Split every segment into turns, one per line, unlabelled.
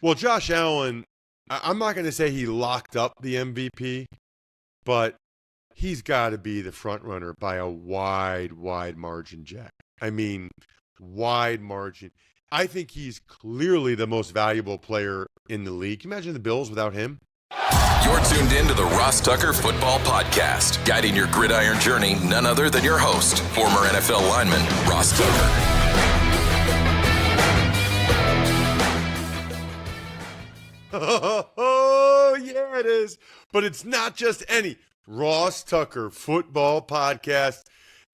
Well, Josh Allen, I'm not going to say he locked up the MVP, but he's got to be the front runner by a wide margin, Jack. I mean, wide margin. I think he's clearly the most valuable player in the league. Can you imagine the Bills without him?
You're tuned in to the Ross Tucker Football Podcast, guiding your gridiron journey, none other than your host, former NFL lineman, Ross Tucker.
Oh, yeah, it is. But it's not just any Ross Tucker Football Podcast.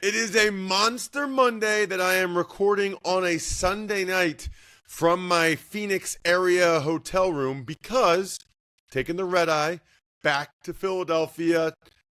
It is a Monster Monday that I am recording on a Sunday night from my Phoenix area hotel room because taking the red eye back to Philadelphia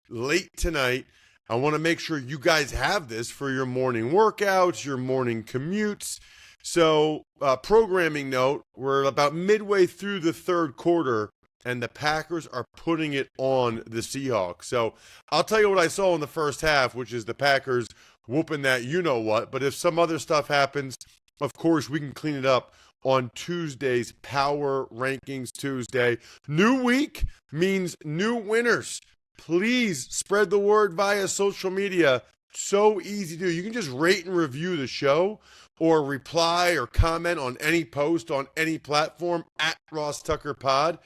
late tonight. I want to make sure you guys have this for your morning workouts, your morning commutes. So, programming note, we're about midway through the third quarter, and the Packers are putting it on the Seahawks. So, I'll tell you what I saw in the first half, which is the Packers whooping that you-know-what. But if some other stuff happens, of course, we can clean it up on Tuesday's Power Rankings Tuesday. New week means new winners. Please spread the word via social media. So easy to do. You can just rate and review the show or reply or comment on any post on any platform at Ross Tucker Pod,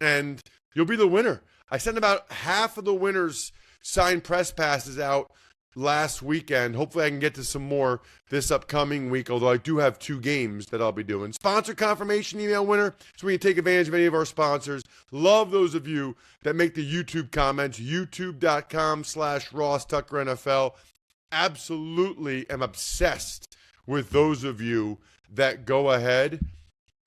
and you'll be the winner. I sent about half of the winners signed press passes out last weekend. Hopefully I can get to some more this upcoming week, although I do have 2 games that I'll be doing. Sponsor confirmation email winner, so we can take advantage of any of our sponsors. Love those of you that make the YouTube comments, youtube.com/Ross Tucker NFL. Absolutely am obsessed with those of you that go ahead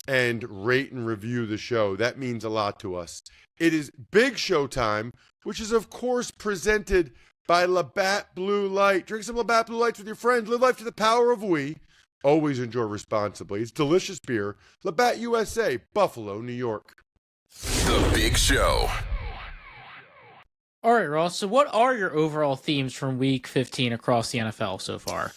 and rate and review the show. That means a lot to us. It is Big Show time, which is, of course, presented by Labatt Blue Light. Drink some Labatt Blue Lights with your friends. Live life to the power of we. Always enjoy responsibly. It's delicious beer. Labatt USA, Buffalo, New York.
The Big Show.
All right, Ross. So what are your overall themes from Week 15 across the NFL so far?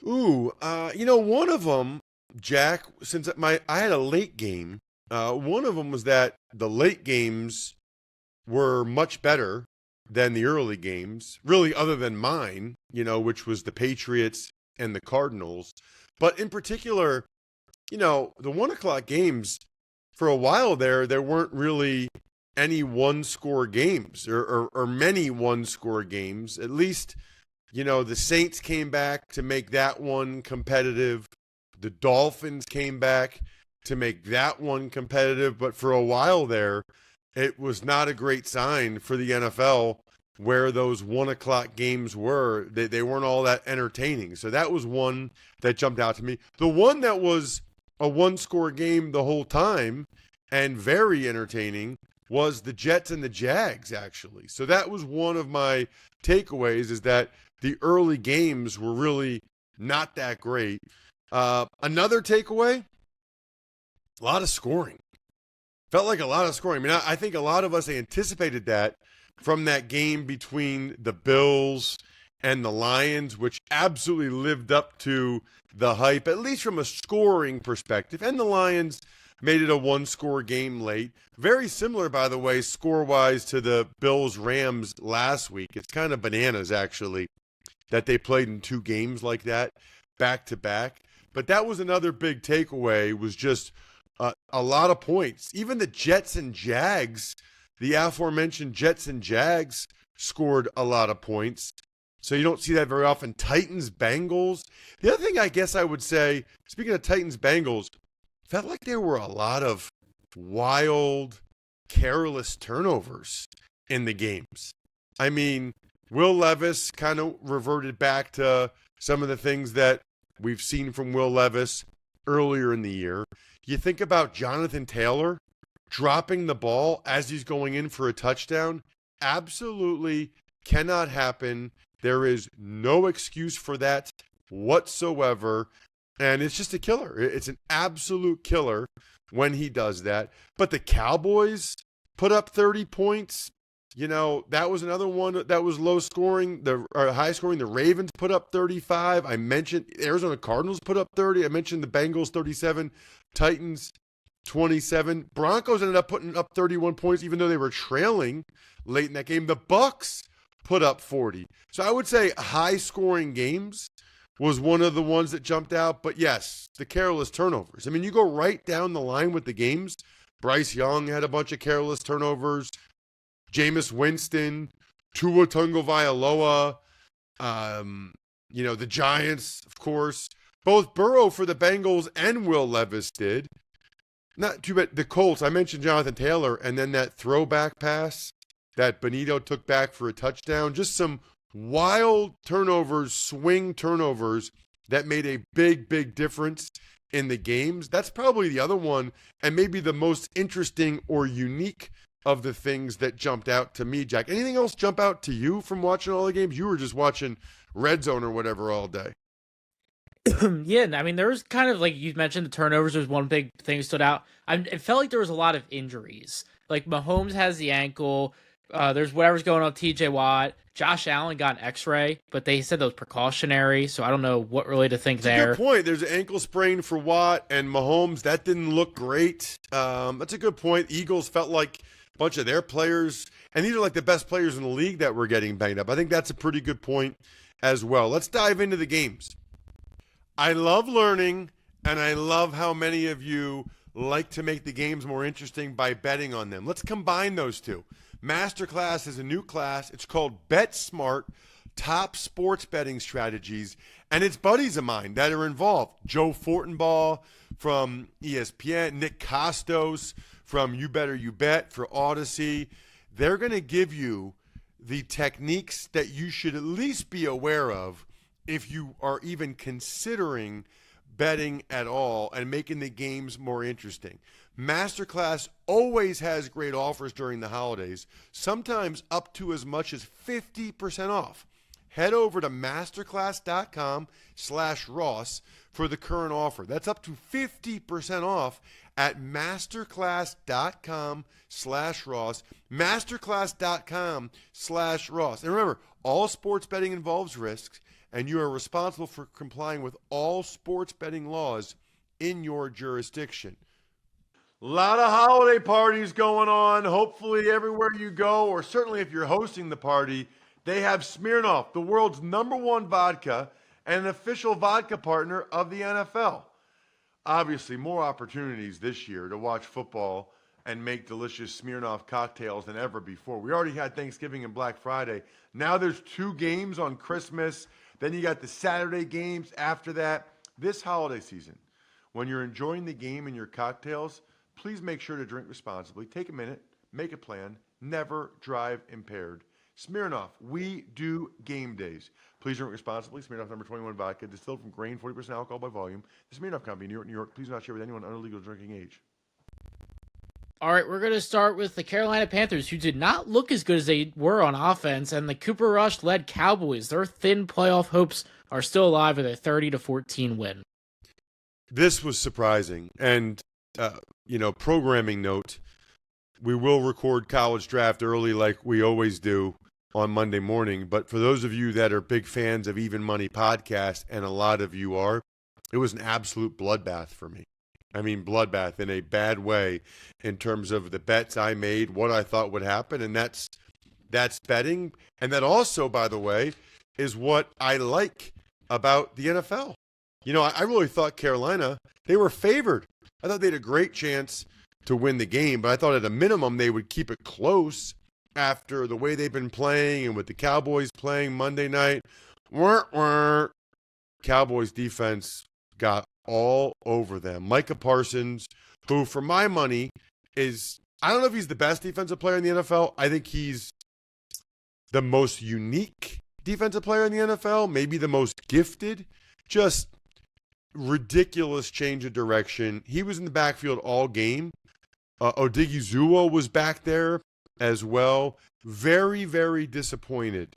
One of them, Jack, since I had a late game, one of them was that the late games were much better than the early games, really other than mine, which was the Patriots and the Cardinals. But in particular, the 1 o'clock games, for a while there weren't really any one-score games or many one-score games. At least, the Saints came back to make that one competitive. The Dolphins came back to make that one competitive. But for a while there, it was not a great sign for the NFL where those 1 o'clock games were. They weren't all that entertaining. So that was one that jumped out to me. The one that was a one-score game the whole time and very entertaining was the Jets and the Jags, actually. So that was one of my takeaways, is that the early games were really not that great. Another takeaway, a lot of scoring. Felt like a lot of scoring. I mean, I think a lot of us anticipated that from that game between the Bills and the Lions, which absolutely lived up to the hype, at least from a scoring perspective. And the Lions made it a one-score game late. Very similar, by the way, score-wise to the Bills-Rams last week. It's kind of bananas, actually, that they played in 2 games like that, back-to-back. But that was another big takeaway, was just a lot of points. Even the Jets and Jags, the aforementioned Jets and Jags, scored a lot of points. So you don't see that very often. Titans-Bengals. The other thing I guess I would say, speaking of Titans-Bengals, felt like there were a lot of wild, careless turnovers in the games. I mean, Will Levis kind of reverted back to some of the things that we've seen from Will Levis earlier in the year. You think about Jonathan Taylor dropping the ball as he's going in for a touchdown. Absolutely cannot happen. There is no excuse for that whatsoever. And it's just a killer. It's an absolute killer when he does that. But the Cowboys put up 30 points. That was another one that was low scoring, high scoring. The Ravens put up 35. I mentioned Arizona Cardinals put up 30. I mentioned the Bengals 37. Titans 27. Broncos ended up putting up 31 points, even though they were trailing late in that game. The Bucks put up 40. So I would say high-scoring games was one of the ones that jumped out. But yes, the careless turnovers. I mean, you go right down the line with the games. Bryce Young had a bunch of careless turnovers. Jameis Winston, Tua Tagovailoa, the Giants, of course. Both Burrow for the Bengals and Will Levis did. Not too bad. The Colts, I mentioned Jonathan Taylor, and then that throwback pass that Benito took back for a touchdown. Just some wild turnovers, swing turnovers that made a big, big difference in the games. That's probably the other one, and maybe the most interesting or unique of the things that jumped out to me, Jack. Anything else jump out to you from watching all the games? You were just watching Red Zone or whatever all day.
Yeah, I mean, there was kind of, like you mentioned, the turnovers was one big thing that stood out. It felt like there was a lot of injuries. Like, Mahomes has the ankle. There's whatever's going on with TJ Watt. Josh Allen got an x-ray, but they said that was precautionary, so I don't know what really to think there.
Good point. There's an ankle sprain for Watt and Mahomes. That didn't look great. That's a good point. Eagles felt like a bunch of their players, and these are like the best players in the league that were getting banged up. I think that's a pretty good point as well. Let's dive into the games. I love learning, and I love how many of you like to make the games more interesting by betting on them. Let's combine those two. Masterclass is a new class. It's called Bet Smart, Top Sports Betting Strategies, and it's buddies of mine that are involved. Joe Fortenbaugh from ESPN, Nick Costos from You Better You Bet for Odyssey. They're going to give you the techniques that you should at least be aware of if you are even considering betting at all and making the games more interesting. Masterclass always has great offers during the holidays, sometimes up to as much as 50% off. Head over to masterclass.com/Ross for the current offer. That's up to 50% off at masterclass.com/Ross. Masterclass.com/Ross. And remember, all sports betting involves risks, and you are responsible for complying with all sports betting laws in your jurisdiction. A lot of holiday parties going on. Hopefully everywhere you go, or certainly if you're hosting the party, they have Smirnoff, the world's #1 vodka and an official vodka partner of the NFL. Obviously, more opportunities this year to watch football and make delicious Smirnoff cocktails than ever before. We already had Thanksgiving and Black Friday. Now there's 2 games on Christmas. Then you got the Saturday games after that. This holiday season, when you're enjoying the game and your cocktails, please make sure to drink responsibly. Take a minute, make a plan, never drive impaired. Smirnoff, we do game days. Please drink responsibly. Smirnoff #21 vodka, distilled from grain, 40% alcohol by volume. The Smirnoff Company, New York, New York. Please do not share with anyone under legal drinking age.
All right, we're going to start with the Carolina Panthers, who did not look as good as they were on offense, and the Cooper Rush-led Cowboys. Their thin playoff hopes are still alive with a 30-14 win.
This was surprising. And, programming note, we will record College Draft early like we always do on Monday morning. But for those of you that are big fans of Even Money Podcast, and a lot of you are, it was an absolute bloodbath for me. I mean, bloodbath in a bad way in terms of the bets I made, what I thought would happen, and that's betting. And that also, by the way, is what I like about the NFL. I really thought Carolina, they were favored. I thought they had a great chance to win the game, but I thought at a minimum they would keep it close after the way they've been playing and with the Cowboys playing Monday night. Cowboys defense got all over them. Micah Parsons, who for my money is, I don't know if he's the best defensive player in the NFL. I think he's the most unique defensive player in the NFL, maybe the most gifted. Just ridiculous change of direction. He was in the backfield all game. Odighizuwa was back there as well. Very, very disappointed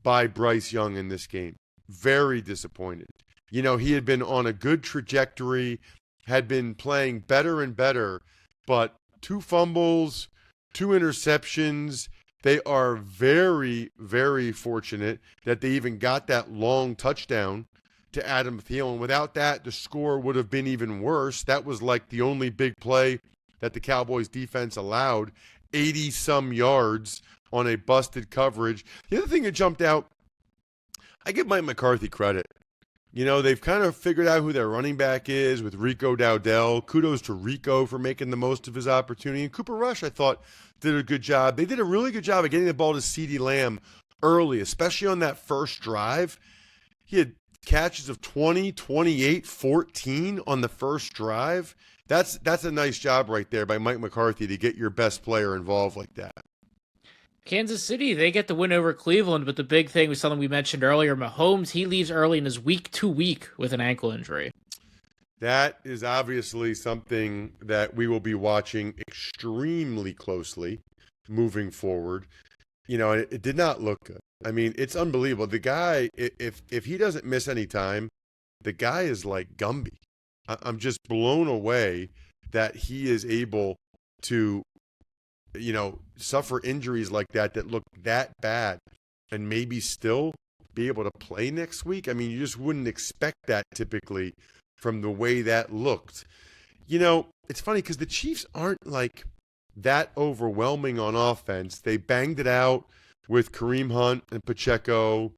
by Bryce Young in this game. Very disappointed. He had been on a good trajectory, had been playing better and better, but 2 fumbles, 2 interceptions. They are very, very fortunate that they even got that long touchdown to Adam Thielen. Without that, the score would have been even worse. That was like the only big play that the Cowboys defense allowed, 80-some yards on a busted coverage. The other thing that jumped out, I give Mike McCarthy credit. You know, they've kind of figured out who their running back is with Rico Dowdell. Kudos to Rico for making the most of his opportunity. And Cooper Rush, I thought, did a good job. They did a really good job of getting the ball to CeeDee Lamb early, especially on that first drive. He had catches of 20, 28, 14 on the first drive. That's a nice job right there by Mike McCarthy to get your best player involved like that.
Kansas City, they get the win over Cleveland, but the big thing was something we mentioned earlier. Mahomes, he leaves early in his week 2 week with an ankle injury.
That is obviously something that we will be watching extremely closely moving forward. You know, it did not look good. I mean, it's unbelievable. The guy, if he doesn't miss any time, the guy is like Gumby. I'm just blown away that he is able to, you know, suffer injuries like that look that bad and maybe still be able to play next week. I mean, you just wouldn't expect that typically from the way that looked. You know, it's funny because the Chiefs aren't like that overwhelming on offense. They banged it out with Kareem Hunt and Pacheco.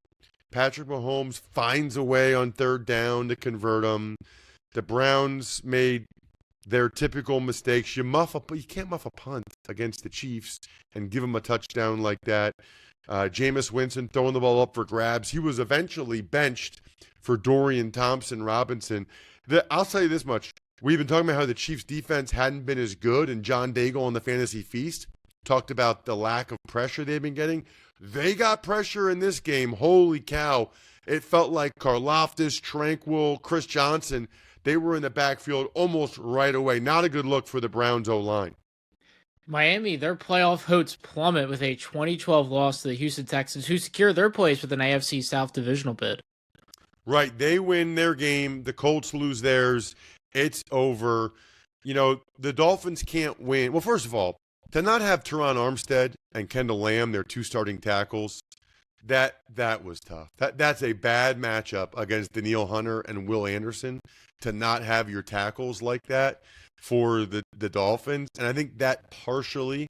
Patrick Mahomes finds a way on third down to convert them. The Browns made their typical mistakes. You can't muff a punt against the Chiefs and give them a touchdown like that. Jameis Winston throwing the ball up for grabs. He was eventually benched for Dorian Thompson-Robinson. I'll tell you this much. We've been talking about how the Chiefs' defense hadn't been as good, and John Daigle on the Fantasy Feast talked about the lack of pressure they've been getting. They got pressure in this game. Holy cow. It felt like Karlaftis, Tranquil, Chris Johnson, they were in the backfield almost right away. Not a good look for the Browns O-line.
Miami, their playoff hopes plummet with a 2012 loss to the Houston Texans, who secure their place with an AFC South divisional bid.
Right. They win their game. The Colts lose theirs. It's over. You know, the Dolphins can't win. Well, first of all, to not have Teron Armstead and Kendall Lamb, their two starting tackles, that was tough. That's a bad matchup against Danielle Hunter and Will Anderson, to not have your tackles like that for the Dolphins. And I think that partially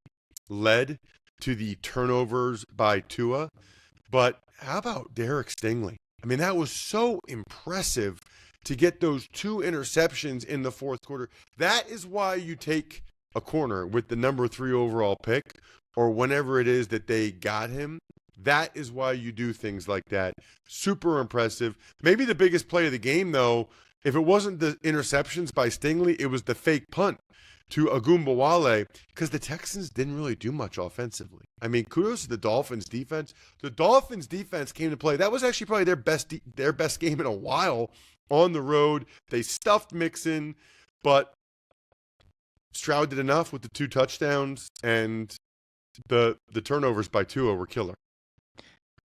led to the turnovers by Tua. But how about Derek Stingley? I mean, that was so impressive to get those 2 interceptions in the fourth quarter. That is why you take a corner with the number 3 overall pick, or whenever it is that they got him. That is why you do things like that. Super impressive. Maybe the biggest play of the game, though, if it wasn't the interceptions by Stingley, it was the fake punt to Agumbawale, because the Texans didn't really do much offensively. I mean, kudos to the Dolphins defense. The Dolphins defense came to play. That was actually probably their best game in a while on the road. They stuffed Mixon, but Stroud did enough with the 2 touchdowns, and the turnovers by Tua were killer.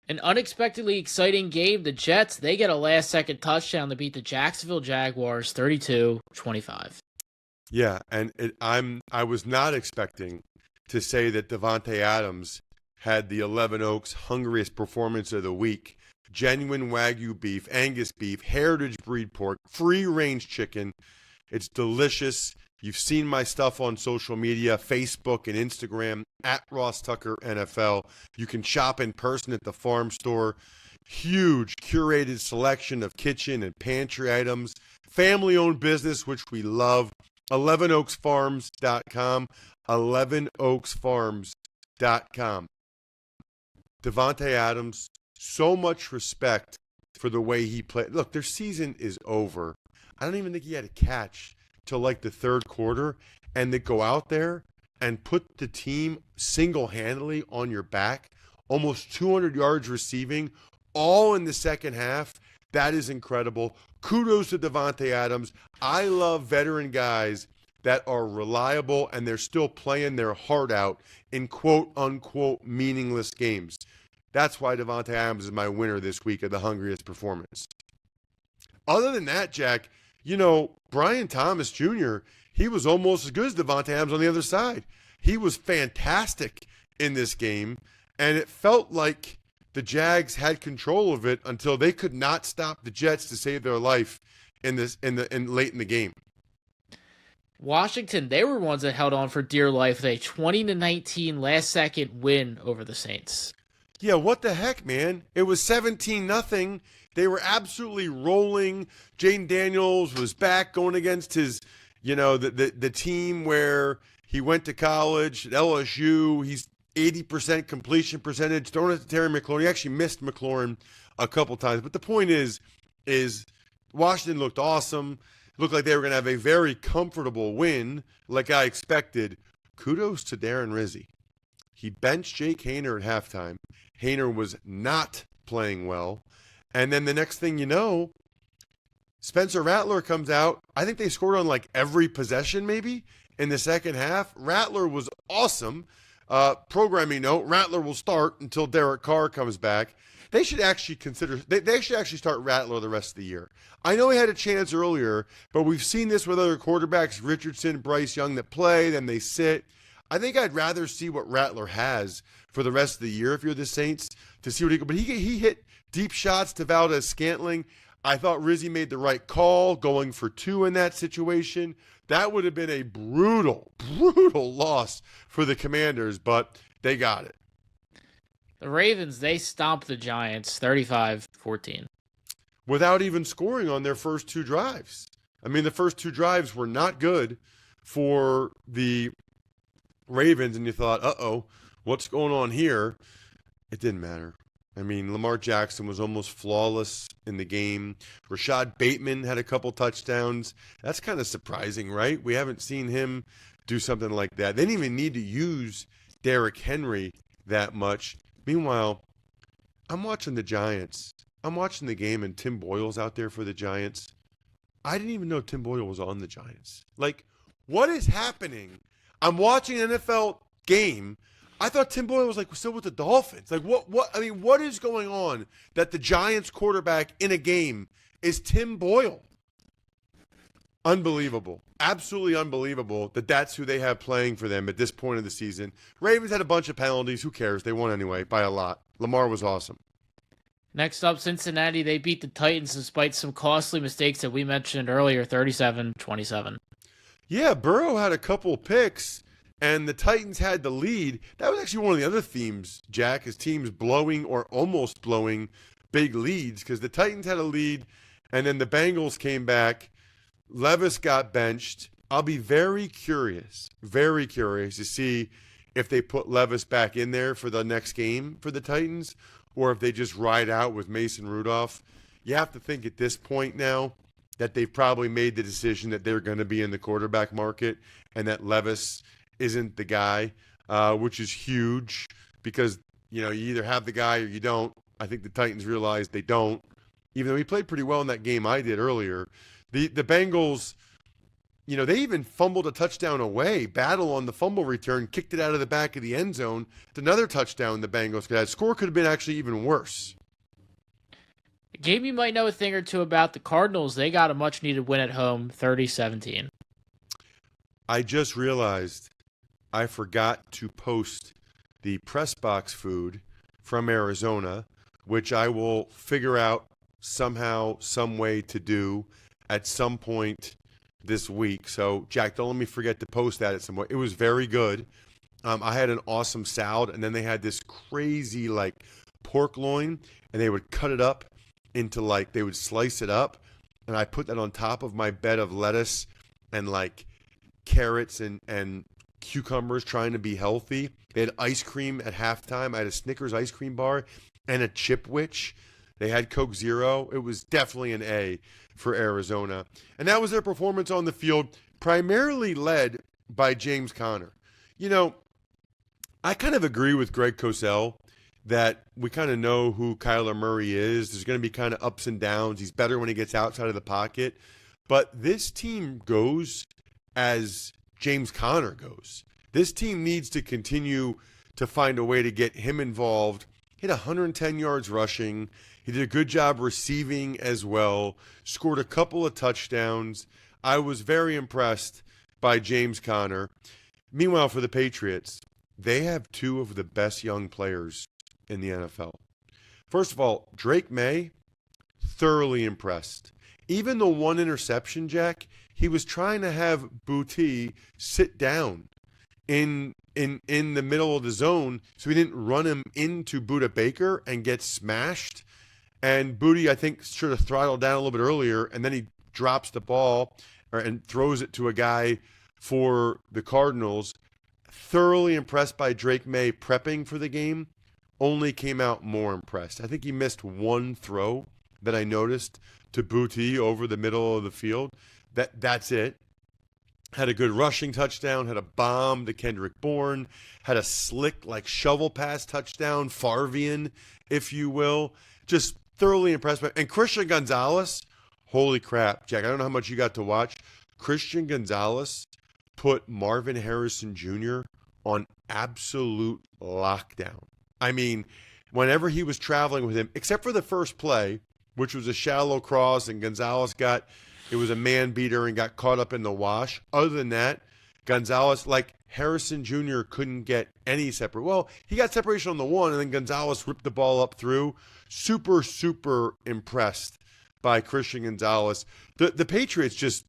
An unexpectedly exciting game. The Jets, they get a last-second touchdown to beat the Jacksonville Jaguars 32-25.
Yeah, and I was not expecting to say that Davante Adams had the 11 Oaks hungriest performance of the week. Genuine Wagyu beef, Angus beef, heritage breed pork, free-range chicken. It's delicious. You've seen my stuff on social media, Facebook and Instagram, at Ross Tucker NFL. You can shop in person at the farm store. Huge curated selection of kitchen and pantry items. Family-owned business, which we love. 11oaksfarms.com. 11oaksfarms.com. Davante Adams, so much respect for the way he played. Look, their season is over. I don't even think he had a catch till like the third quarter, and they go out there and put the team single-handedly on your back, almost 200 yards receiving, all in the second half. That is incredible. Kudos to Davante Adams. I love veteran guys that are reliable and they're still playing their heart out in quote-unquote meaningless games. That's why Davante Adams is my winner this week of the hungriest performance. Other than that, Jack, you know, Brian Thomas Jr., he was almost as good as Davante Adams on the other side. He was fantastic in this game, and it felt like the Jags had control of it until they could not stop the Jets to save their life late in the game.
Washington, they were ones that held on for dear life with a 20-19 last-second win over the Saints.
Yeah, what the heck, man? It was 17-0. They were absolutely rolling. Jaden Daniels was back going against his, the team where he went to college at LSU. He's 80% completion percentage. Throwing it to Terry McLaurin. He actually missed McLaurin a couple times. But the point is Washington looked awesome. Looked like they were going to have a very comfortable win, like I expected. Kudos to Darren Rizzi. He benched Jake Haener at halftime. Haener was not playing well. And then the next thing you know, Spencer Rattler comes out. I think they scored on like every possession maybe in the second half. Rattler was awesome. Programming note, Rattler will start until Derek Carr comes back. They should actually they should actually start Rattler the rest of the year. I know he had a chance earlier, but we've seen this with other quarterbacks, Richardson, Bryce Young, that play, then they sit. I think I'd rather see what Rattler has for the rest of the year if you're the Saints to see what he – but he hit deep shots to Valdez-Scantling. I thought Rizzi made the right call going for 2 in that situation. That would have been a brutal, brutal loss for the Commanders, but they got it.
The Ravens, they stomped the Giants 35-14.
Without even scoring on their first 2 drives. I mean, the first 2 drives were not good for the Ravens, and you thought, uh-oh, what's going on here? It didn't matter. I mean, Lamar Jackson was almost flawless in the game. Rashad Bateman had a couple touchdowns. That's kind of surprising, right? We haven't seen him do something like that. They didn't even need to use Derrick Henry that much. Meanwhile, I'm watching the Giants. I'm watching the game, and Tim Boyle's out there for the Giants. I didn't even know Tim Boyle was on the Giants. Like, what is happening? I'm watching an NFL game. I thought Tim Boyle was still with the Dolphins. Like, what is going on that the Giants quarterback in a game is Tim Boyle? Unbelievable. Absolutely unbelievable that that's who they have playing for them at this point of the season. Ravens had a bunch of penalties. Who cares? They won anyway by a lot. Lamar was awesome.
Next up, Cincinnati, they beat the Titans despite some costly mistakes that we mentioned earlier, 37-27.
Yeah, Burrow had a couple picks, and the Titans had the lead. That was actually one of the other themes, Jack, is teams blowing or almost blowing big leads, because the Titans had a lead, and then the Bengals came back. Levis got benched. I'll be very curious to see if they put Levis back in there for the next game for the Titans, or if they just ride out with Mason Rudolph. You have to think at this point now that they've probably made the decision that they're going to be in the quarterback market and that Levis isn't the guy, which is huge because, you either have the guy or you don't. I think the Titans realized they don't, even though he played pretty well in that game I did earlier. The Bengals, they even fumbled a touchdown away, battle on the fumble return, kicked it out of the back of the end zone. It's another touchdown the Bengals could have. Score could have been actually even worse.
A game you might know a thing or two about, the Cardinals, they got a much-needed win at home, 30-17.
I just realized I forgot to post the press box food from Arizona, which I will figure out somehow, some way to do at some point this week. So, Jack, don't let me forget to post that at some point. It was very good. I had an awesome salad, and then they had this crazy, pork loin, and they would cut it up into, they would slice it up, and I put that on top of my bed of lettuce and, carrots and cucumbers, trying to be healthy. They had ice cream at halftime. I had a Snickers ice cream bar and a Chipwich. They had Coke Zero. It was definitely an A for Arizona. And that was their performance on the field, primarily led by James Conner. I kind of agree with Greg Cosell that we kind of know who Kyler Murray is. There's going to be kind of ups and downs. He's better when he gets outside of the pocket. But this team goes as James Conner goes. This team needs to continue to find a way to get him involved. He had 110 yards rushing. He did a good job receiving as well. Scored a couple of touchdowns. I was very impressed by James Conner. Meanwhile, for the Patriots, they have 2 of the best young players in the NFL. First of all, Drake May, thoroughly impressed. Even the one interception, Jack, he was trying to have Booty sit down in the middle of the zone so he didn't run him into Buda Baker and get smashed. And Booty, I think, should have throttled down a little bit earlier, and then he drops the ball and throws it to a guy for the Cardinals. Thoroughly impressed by Drake May prepping for the game. Only came out more impressed. I think he missed one throw that I noticed to Booty over the middle of the field. That's it. Had a good rushing touchdown, had a bomb to Kendrick Bourne, had a slick, like, shovel pass touchdown, Farvian, if you will. Just thoroughly impressed by. And Christian Gonzalez, holy crap, Jack, I don't know how much you got to watch. Christian Gonzalez put Marvin Harrison Jr. on absolute lockdown. I mean, whenever he was traveling with him, except for the first play, which was a shallow cross, and Gonzalez it was a man beater and got caught up in the wash. Other than that, Gonzalez, like Harrison Jr. couldn't get any separate. Well, he got separation on the one, and then Gonzalez ripped the ball up through. Super, super impressed by Christian Gonzalez. The Patriots just,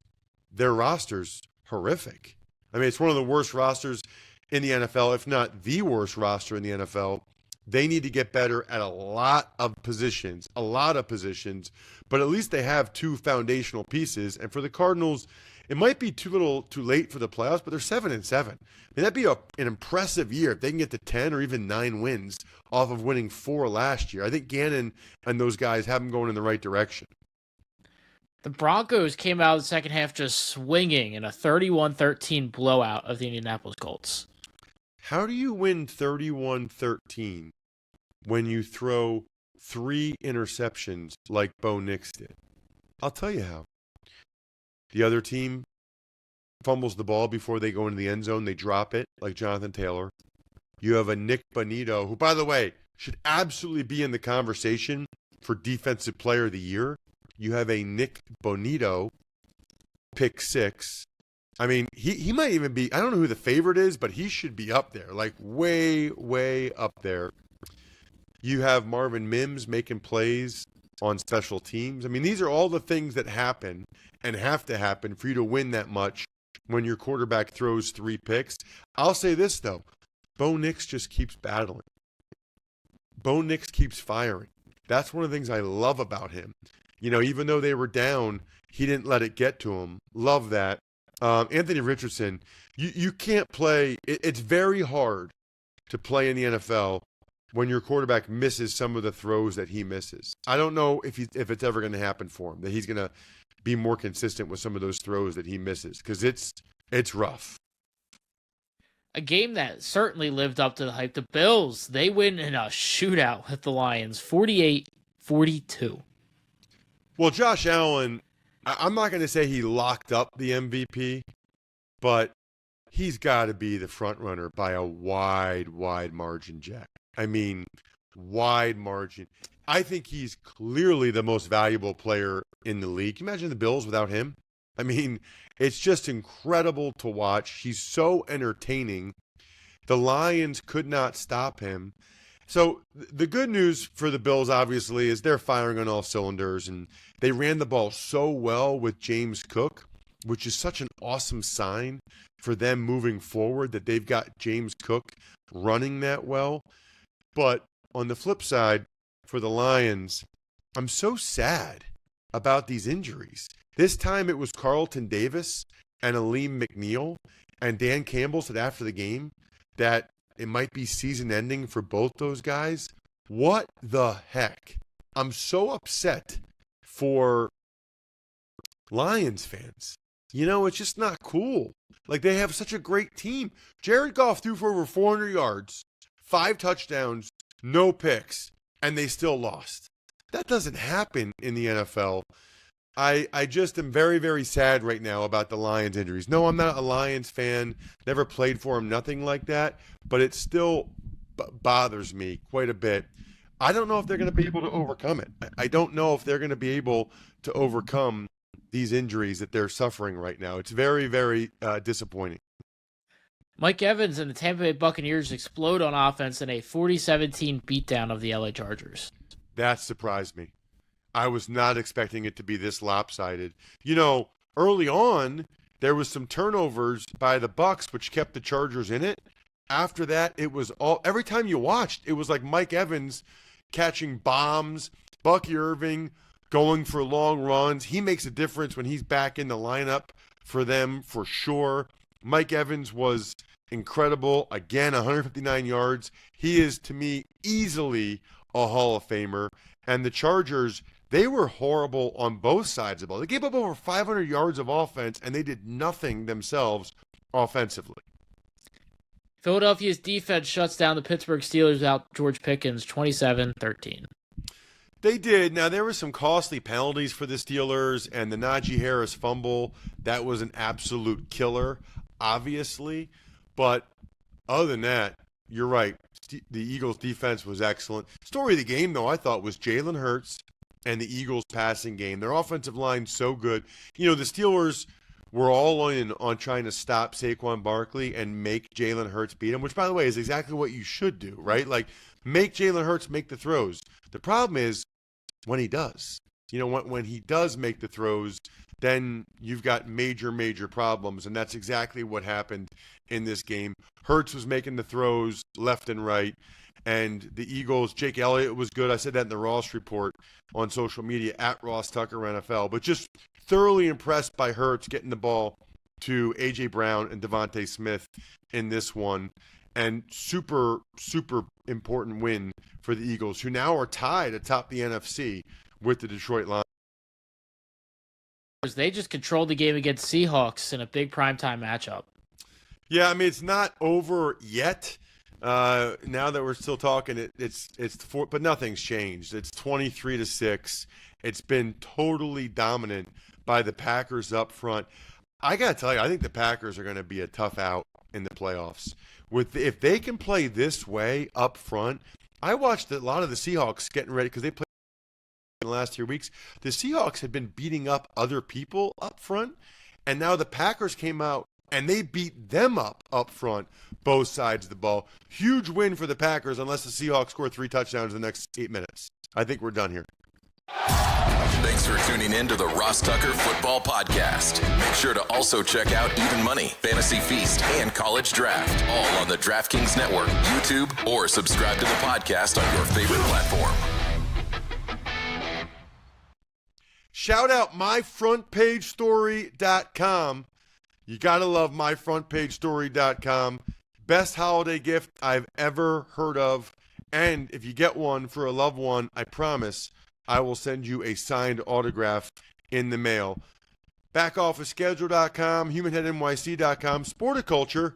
their roster's horrific. I mean, it's one of the worst rosters in the NFL, if not the worst roster in the NFL. They need to get better at a lot of positions, but at least they have two foundational pieces. And for the Cardinals, it might be too late for the playoffs, but they're 7-7. I mean, that'd be an impressive year if they can get to 10 or even 9 wins off of winning 4 last year. I think Gannon and those guys have them going in the right direction.
The Broncos came out of the second half just swinging in a 31-13 blowout of the Indianapolis Colts.
How do you win 31-13 when you throw 3 interceptions like Bo Nix did? I'll tell you how. The other team fumbles the ball before they go into the end zone. They drop it like Jonathan Taylor. You have a Nick Bonito, who, by the way, should absolutely be in the conversation for Defensive Player of the Year. You have a Nick Bonito pick 6. I mean, he might even be, I don't know who the favorite is, but he should be up there, like way, way up there. You have Marvin Mims making plays on special teams. I mean, these are all the things that happen and have to happen for you to win that much when your quarterback throws 3 picks. I'll say this, though. Bo Nix just keeps battling. Bo Nix keeps firing. That's one of the things I love about him. You know, even though they were down, he didn't let it get to him. Love that. Anthony Richardson, you can't play. It's very hard to play in the NFL when your quarterback misses some of the throws that he misses. I don't know if it's ever going to happen for him, that he's going to be more consistent with some of those throws that he misses, because it's rough.
A game that certainly lived up to the hype. The Bills, they win in a shootout with the Lions, 48-42.
Well, Josh Allen, I'm not going to say he locked up the MVP, but he's got to be the front runner by a wide margin, Jack. I mean, wide margin. I think he's clearly the most valuable player in the league. Can you imagine the Bills without him? I mean, it's just incredible to watch. He's so entertaining. The Lions could not stop him. So the good news for the Bills, obviously, is they're firing on all cylinders, and they ran the ball so well with James Cook, which is such an awesome sign for them moving forward, that they've got James Cook running that well. But on the flip side, for the Lions, I'm so sad about these injuries. This time it was Carlton Davis and Aleem McNeil, and Dan Campbell said after the game that it might be season ending for both those guys. What the heck? I'm so upset for Lions fans. You know, it's just not cool. Like, they have such a great team. Jared Goff threw for over 400 yards, 5 touchdowns, no picks, and they still lost. That doesn't happen in the NFL. I just am very, very sad right now about the Lions injuries. No, I'm not a Lions fan, never played for them, nothing like that, but it still bothers me quite a bit. I don't know if they're going to be able to overcome it. I don't know if they're going to be able to overcome these injuries that they're suffering right now. It's very, very disappointing.
Mike Evans and the Tampa Bay Buccaneers explode on offense in a 40-17 beatdown of the LA Chargers.
That surprised me. I was not expecting it to be this lopsided. You know, early on, there was some turnovers by the Bucks, which kept the Chargers in it. After that, it was all every time you watched, it was like Mike Evans catching bombs, Bucky Irving going for long runs. He makes a difference when he's back in the lineup for them for sure. Mike Evans was incredible. Again, 159 yards. He is, to me, easily a Hall of Famer. And the Chargers, they were horrible on both sides of the ball. They gave up over 500 yards of offense, and they did nothing themselves offensively.
Philadelphia's defense shuts down the Pittsburgh Steelers without George Pickens, 27-13.
They did. Now, there were some costly penalties for the Steelers, and the Najee Harris fumble, that was an absolute killer, obviously. But other than that, you're right. The Eagles' defense was excellent. Story of the game, though, I thought was Jalen Hurts and the Eagles' passing game. Their offensive line so good. You know, the Steelers were all in on trying to stop Saquon Barkley and make Jalen Hurts beat him, which, by the way, is exactly what you should do, right? Like, make Jalen Hurts make the throws. The problem is when he does. You know, when he does make the throws, then you've got major, major problems, and that's exactly what happened in this game. Hurts was making the throws left and right, and the Eagles, Jake Elliott was good. I said that in the Ross Report on social media, at Ross Tucker NFL, but just thoroughly impressed by Hurts getting the ball to A.J. Brown and Devontae Smith in this one, and super, super important win for the Eagles, who now are tied atop the NFC with the Detroit Lions.
They just controlled the game against Seahawks in a big primetime matchup.
Yeah, I mean, it's not over yet. Now that we're still talking, it's four, but nothing's changed. It's 23-6. It's been totally dominant by the Packers up front. I got to tell you, I think the Packers are going to be a tough out in the playoffs. If they can play this way up front, I watched a lot of the Seahawks getting ready because they played in the last 3 weeks. The Seahawks had been beating up other people up front, and now the Packers came out and they beat them up front, both sides of the ball. Huge win for the Packers unless the Seahawks score 3 touchdowns in the next 8 minutes. I think we're done here.
Thanks for tuning in to the Ross Tucker Football Podcast. Make sure to also check out Even Money, Fantasy Feast, and College Draft, all on the DraftKings Network, YouTube, or subscribe to the podcast on your favorite platform.
Shout out myfrontpagestory.com. You got to love myfrontpagestory.com. Best holiday gift I've ever heard of. And if you get one for a loved one, I promise I will send you a signed autograph in the mail. BackOfficeSchedule.com, HumanHeadNYC.com, Sporticulture,